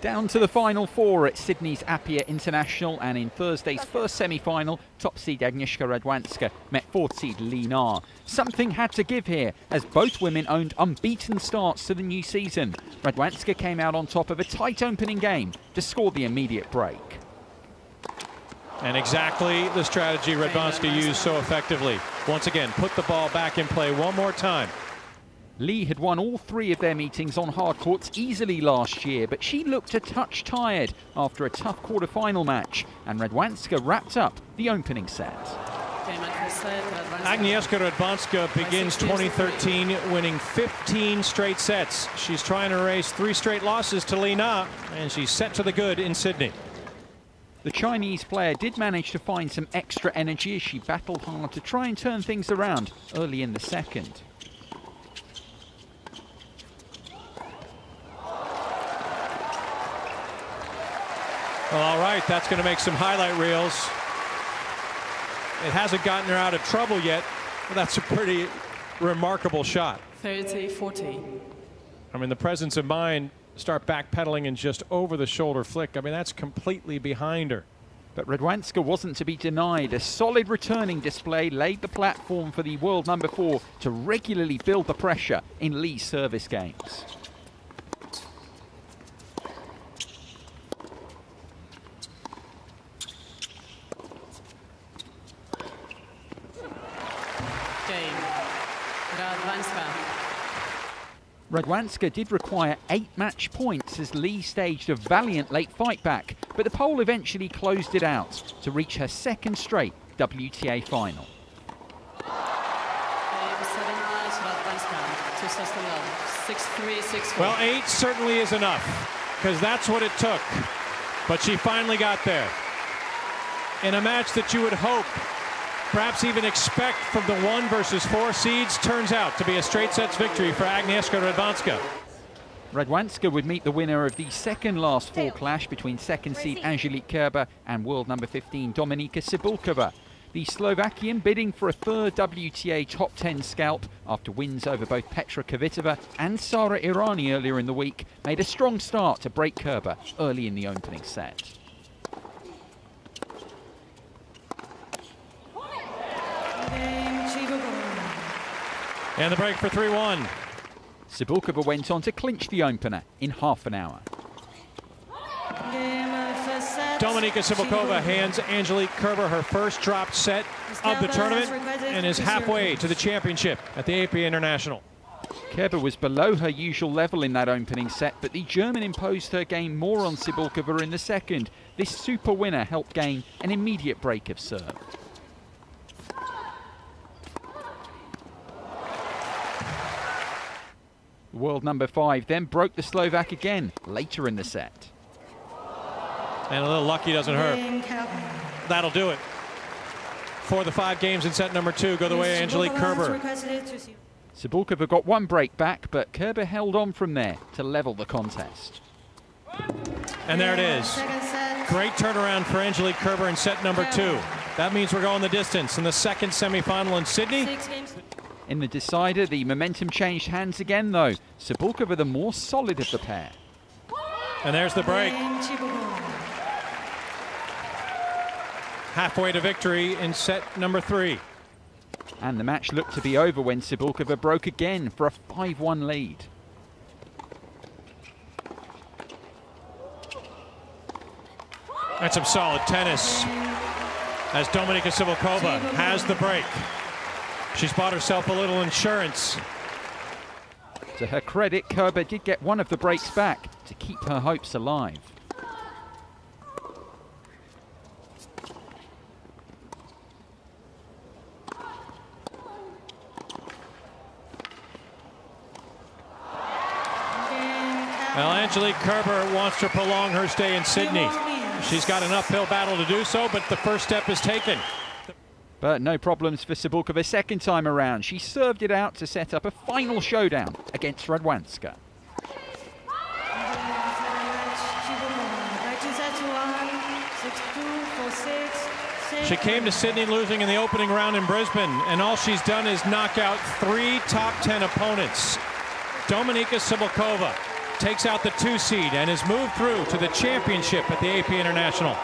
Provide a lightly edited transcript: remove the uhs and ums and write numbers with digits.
Down to the final four at Sydney's Apia International, and in Thursday's first semi-final, top seed Agnieszka Radwanska met fourth seed Li Na. Something had to give here, as both women owned unbeaten starts to the new season. Radwanska came out on top of a tight opening game to score the immediate break. And exactly the strategy Radwanska used so effectively. Once again, put the ball back in play one more time. Li had won all three of their meetings on hard courts easily last year, but she looked a touch tired after a tough quarter-final match, and Radwanska wrapped up the opening set. Agnieszka Radwanska begins 2013 winning 15 straight sets. She's trying to erase 3 straight losses to Li Na, and she's set to the good in Sydney. The Chinese player did manage to find some extra energy as she battled hard to try and turn things around early in the second. Well, all right, that's going to make some highlight reels. It hasn't gotten her out of trouble yet, but that's a pretty remarkable shot. 30-40. I mean, the presence of mind, start backpedaling and just over the shoulder flick. I mean, that's completely behind her. But Radwanska wasn't to be denied. A solid returning display laid the platform for the world number 4 to regularly build the pressure in Li's service games. Radwanska did require 8 match points as Li staged a valiant late fight back, but the Pole eventually closed it out to reach her second straight WTA final. Well, 8 certainly is enough, because that's what it took. But she finally got there. In a match that you would hope, perhaps even expect from the 1 versus 4 seeds, turns out to be a straight sets victory for Agnieszka Radwanska. Radwanska would meet the winner of the second last 4 clash between second seed Angelique Kerber and world number 15 Dominika Cibulkova. The Slovakian bidding for a third WTA top 10 scalp after wins over both Petra Kvitova and Sara Errani earlier in the week made a strong start to break Kerber early in the opening set. And the break for 3-1. Cibulkova went on to clinch the opener in half an hour. Dominika Cibulkova hands Angelique Kerber her first dropped set of the tournament and is halfway to the championship at the Apia International. Kerber was below her usual level in that opening set, but the German imposed her game more on Cibulkova in the second. This super winner helped gain an immediate break of serve. World number 5 then broke the Slovak again later in the set. And a little lucky doesn't hurt. That'll do it. For the 5 games in set number 2 go the way of Angelique Kerber. Cibulkova got 1 break back, but Kerber held on from there to level the contest. And there it is. Great turnaround for Angelique Kerber in set number 2. That means we're going the distance in the second semi-final in Sydney. In the decider, the momentum changed hands again, though. Cibulkova the more solid of the pair. And there's the break. Halfway to victory in set number 3. And the match looked to be over when Cibulkova broke again for a 5-1 lead. That's some solid tennis as Dominika Cibulkova has the break. She's bought herself a little insurance. To her credit, Kerber did get 1 of the breaks back to keep her hopes alive. Well, Angelique Kerber wants to prolong her stay in Sydney. She's got an uphill battle to do so, but the first step is taken. But no problems for Cibulkova second time around. She served it out to set up a final showdown against Radwanska. She came to Sydney losing in the opening round in Brisbane, and all she's done is knock out 3 top 10 opponents. Dominika Cibulkova takes out the 2 seed and is moved through to the championship at the Apia International.